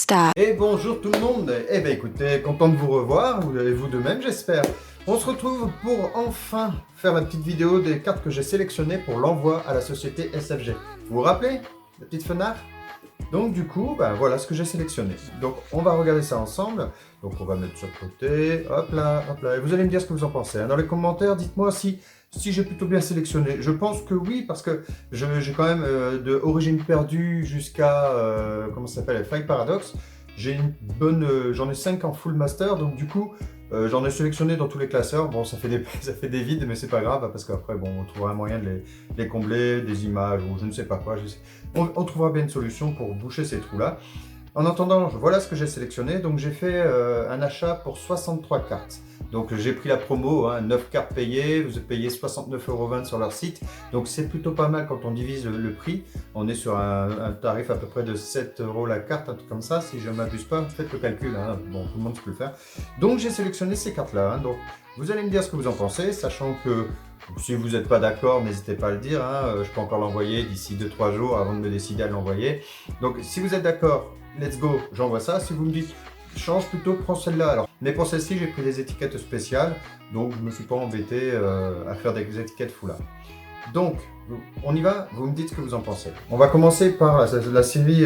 Star. Et bonjour tout le monde. Eh bien écoutez, content de vous revoir, et vous de même j'espère. On se retrouve pour enfin faire la petite vidéo des cartes que j'ai sélectionnées pour l'envoi à la société SFG. Vous vous rappelez la petite fenêtre? Donc du coup, ben, voilà ce que j'ai sélectionné. Donc on va regarder ça ensemble. Donc on va mettre ça de côté, hop là, et vous allez me dire ce que vous en pensez. Dans les commentaires, dites-moi si j'ai plutôt bien sélectionné. Je pense que oui, parce que j'ai quand même de Origine Perdue jusqu'à, comment ça s'appelle, Five Paradox. J'ai une bonne, j'en ai 5 en full master, donc du coup, j'en ai sélectionné dans tous les classeurs. Bon, ça fait des vides, mais c'est pas grave, parce qu'après, bon, on trouvera un moyen de les combler, des images, ou je ne sais pas quoi. On trouvera bien une solution pour boucher ces trous-là. En attendant, voilà ce que j'ai sélectionné. Donc j'ai fait un achat pour 63 cartes. Donc j'ai pris la promo, 9 cartes payées, vous payez 69,20 € sur leur site. Donc c'est plutôt pas mal quand on divise le prix. On est sur un tarif à peu près de 7 € la carte, un truc comme ça. Si je ne m'abuse pas, faites le calcul, bon, tout le monde peut le faire. Donc j'ai sélectionné ces cartes-là. Donc vous allez me dire ce que vous en pensez, sachant que si vous n'êtes pas d'accord, n'hésitez pas à le dire. Je peux encore l'envoyer d'ici 2-3 jours avant de me décider à l'envoyer. Donc si vous êtes d'accord, let's go, j'envoie ça. Si vous me dites change plutôt, prends celle-là. Alors, mais pour celle-ci, j'ai pris des étiquettes spéciales, donc je ne me suis pas embêté à faire des étiquettes full art. Donc, on y va, vous me dites ce que vous en pensez. On va commencer par la série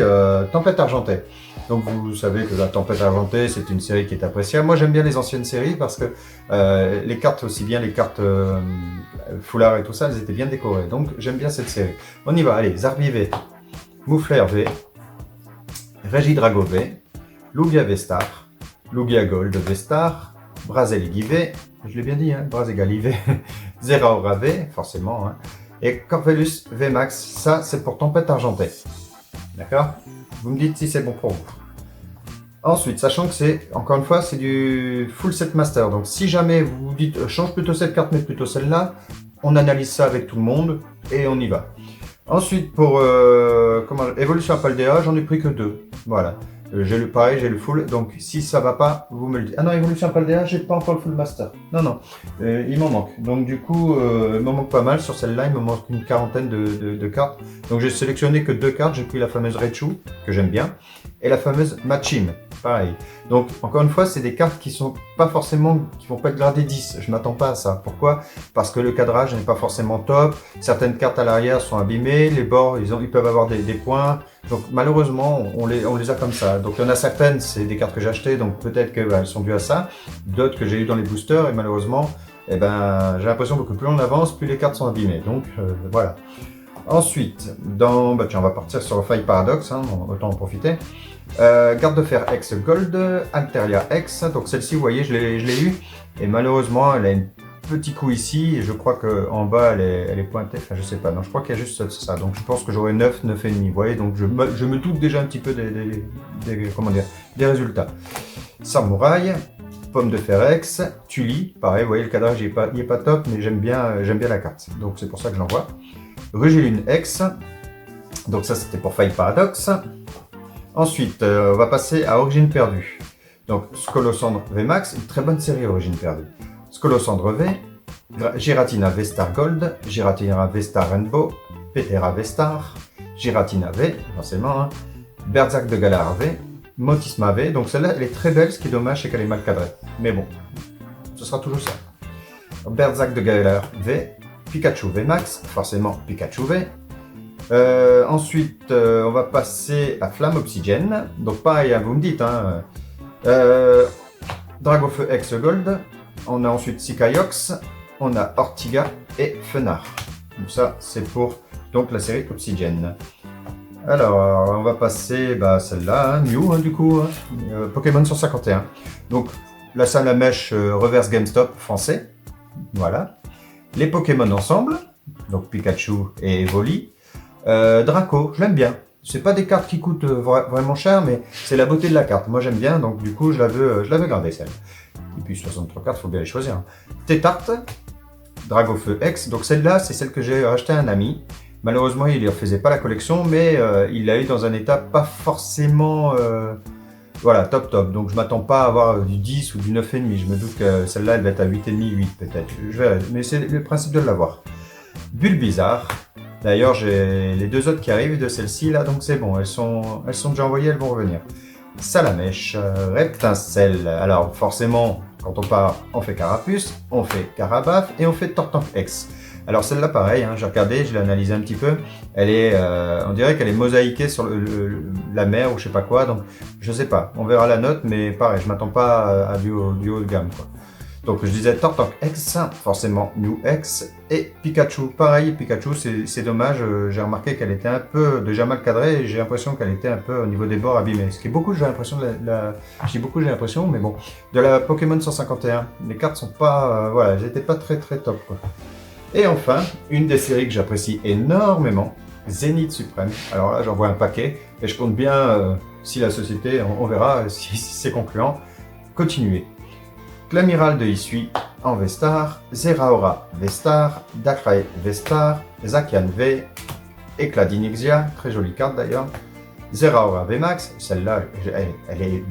Tempête Argentée. Donc vous savez que la Tempête Argentée, c'est une série qui est appréciable. Moi j'aime bien les anciennes séries parce que les cartes, aussi bien les cartes full art et tout ça, elles étaient bien décorées. Donc j'aime bien cette série. On y va, allez, Zarbi V, Moufler V, Régidrago V, Lugia V-Star, Lugia Gold V-Star, Brazeligi V, je l'ai bien dit, Brazegali V, Zeraora V, forcément, et Corvelus V-Max, ça c'est pour Tempête Argentée. D'accord? Vous me dites si c'est bon pour vous. Ensuite, sachant que c'est, encore une fois, c'est du full set master, donc si jamais vous vous dites change plutôt cette carte mais plutôt celle-là, on analyse ça avec tout le monde et on y va. Ensuite, pour Évolution à Paldea, j'en ai pris que 2. Voilà. J'ai le pareil, j'ai le full, donc si ça va pas, vous me le dites. Ah non, Évolution à Paldea, j'ai pas encore le full master. Non, il m'en manque. Donc du coup, il m'en manque pas mal. Sur celle-là, il me manque une quarantaine de cartes. Donc j'ai sélectionné que 2 cartes. J'ai pris la fameuse Rechu, que j'aime bien, et la fameuse Machim, pareil. Donc encore une fois, c'est des cartes qui sont pas forcément, qui vont pas être gradées 10. Je m'attends pas à ça. Pourquoi? Parce que le cadrage n'est pas forcément top. Certaines cartes à l'arrière sont abîmées. Les bords, ils peuvent avoir des points. Donc malheureusement, on les a comme ça. Donc il y en a certaines, c'est des cartes que j'ai achetées, donc peut-être qu'elles sont dues à ça. D'autres que j'ai eu dans les boosters, et malheureusement, j'ai l'impression que plus on avance, plus les cartes sont abîmées. Donc voilà. Ensuite, tiens, on va partir sur le Five Paradox, autant en profiter. Garde de fer X Gold, Alteria X, donc celle-ci, vous voyez, je l'ai eu, et malheureusement, elle a un petit coup ici, et je crois qu'en bas, elle est pointée, enfin je sais pas, non, je crois qu'il y a juste ça, donc je pense que j'aurai 9, 9,5, vous voyez, donc je me doute déjà un petit peu des résultats. Samouraï, Pomme de fer X, Tully, pareil, vous voyez, le cadrage il est pas top, mais j'aime bien la carte, donc c'est pour ça que je l'envoie. Rugilune X, donc ça c'était pour Five Paradox. Ensuite, on va passer à Origine Perdue. Donc, Scolosandre V-Max, une très bonne série Origine Perdue. Scolosandre V, Giratina V-Star Gold, Giratina V-Star Rainbow, Petera V-Star, Giratina V, forcément, Berserk de Galar V, Motisma V. Donc celle-là, elle est très belle, ce qui est dommage, c'est qu'elle est mal cadrée. Mais bon, ce sera toujours ça. Berserk de Galar V, Pikachu V-Max, forcément Pikachu V. Ensuite, on va passer à Flamme Obsidienne. Donc pareil, vous me dites, Dragofeu X Gold. On a ensuite Sikaiox, on a Ortiga et Fenard. Donc ça, c'est pour donc la série Obsidienne. Alors, on va passer celle-là, Mew du coup, Pokémon 151. Donc la Salamèche Reverse GameStop français. Voilà. Les Pokémon ensemble, donc Pikachu et Evoli. Draco, je l'aime bien. C'est pas des cartes qui coûtent vraiment cher, mais c'est la beauté de la carte. Moi j'aime bien, donc du coup je l'avais gardée celle. Et puis 63 cartes, faut bien les choisir. Tétarte, Dragofeu X, donc celle-là c'est celle que j'ai achetée à un ami. Malheureusement il ne faisait pas la collection, mais il l'a eu dans un état pas forcément voilà, top. Donc je m'attends pas à avoir du 10 ou du 9,5. Je me doute que celle-là elle va être à 8,5, 8 peut-être. Je verrai, mais c'est le principe de l'avoir. Bulbizarre. D'ailleurs, j'ai les 2 autres qui arrivent de celle-ci là, donc c'est bon, elles sont déjà envoyées, elles vont revenir. Salamèche, Reptincelle. Alors forcément, quand on part, on fait Carapuce, on fait Carabaf et on fait Tortank X. Alors celle-là pareil, hein, j'ai regardé, je l'ai analysé un petit peu, elle est, on dirait qu'elle est mosaïquée sur la mer ou je sais pas quoi, donc je sais pas, on verra la note, mais pareil, je m'attends pas à du haut de gamme, quoi. Donc je disais Tortank X, forcément New X, et Pikachu, pareil, Pikachu c'est dommage, j'ai remarqué qu'elle était un peu déjà mal cadrée, et j'ai l'impression qu'elle était un peu au niveau des bords abîmée, ce qui est beaucoup, j'ai l'impression, je dis beaucoup, j'ai l'impression, mais bon, de la Pokémon 151, les cartes sont pas, voilà, elles étaient pas très top, quoi. Et enfin, une des séries que j'apprécie énormément, Zénith Suprême. Alors là, j'en vois un paquet, et je compte bien, si la société, on verra si c'est concluant, continuer. L'amiral de Hisui en Vestar, Zeraora Vestar, Darkrai Vestar, Zacian V, Éclat d'Inixia, très jolie carte d'ailleurs, Zeraora VMAX, celle-là, elle est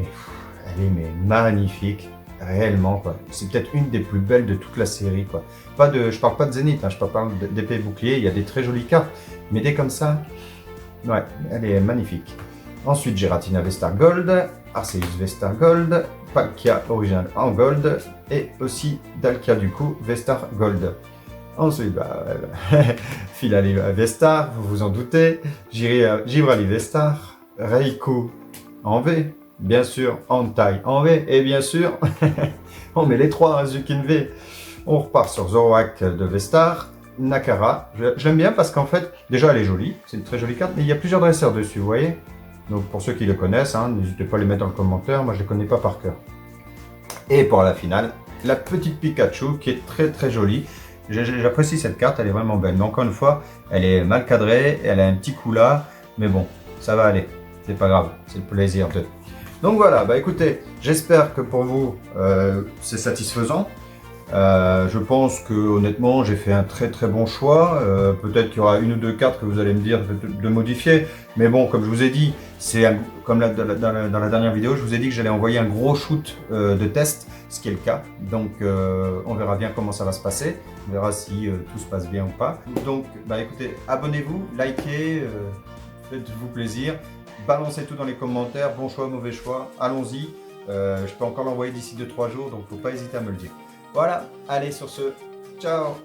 magnifique, réellement quoi. C'est peut-être une des plus belles de toute la série quoi. Je parle pas de Zénith, hein, je parle d'épée bouclier, il y a des très jolies cartes, mais des comme ça, ouais, elle est magnifique. Ensuite, Giratina Vestar Gold, Arceus Vestar Gold, Palkia original en Gold, et aussi Dalkia du coup, Vestar Gold. Ensuite, Filali Vestar, vous vous en doutez, Givrali Vestar, Reiku en V, bien sûr, Entei en V, et bien sûr, on met les trois, Zukin V. On repart sur Zoroark de Vestar, Nakara, je l'aime bien parce qu'en fait, déjà elle est jolie, c'est une très jolie carte, mais il y a plusieurs dresseurs dessus, vous voyez. Donc pour ceux qui le connaissent, hein, n'hésitez pas à les mettre dans le commentaire, moi je ne les connais pas par cœur. Et pour la finale, la petite Pikachu qui est très jolie. J'apprécie cette carte, elle est vraiment belle. Mais encore une fois, elle est mal cadrée, elle a un petit coup là, mais bon, ça va aller, c'est pas grave, c'est le plaisir de... Donc voilà, bah écoutez, j'espère que pour vous, c'est satisfaisant. Je pense que honnêtement j'ai fait un très bon choix, peut-être qu'il y aura une ou deux cartes que vous allez me dire de modifier, mais bon comme je vous ai dit, c'est comme dans la dernière vidéo, je vous ai dit que j'allais envoyer un gros shoot de test, ce qui est le cas, donc on verra bien comment ça va se passer, on verra si tout se passe bien ou pas. Donc bah écoutez, abonnez-vous, likez, faites-vous plaisir, balancez tout dans les commentaires, bon choix, mauvais choix, allons-y, je peux encore l'envoyer d'ici 2-3 jours, donc faut pas hésiter à me le dire. Voilà, allez sur ce, ciao!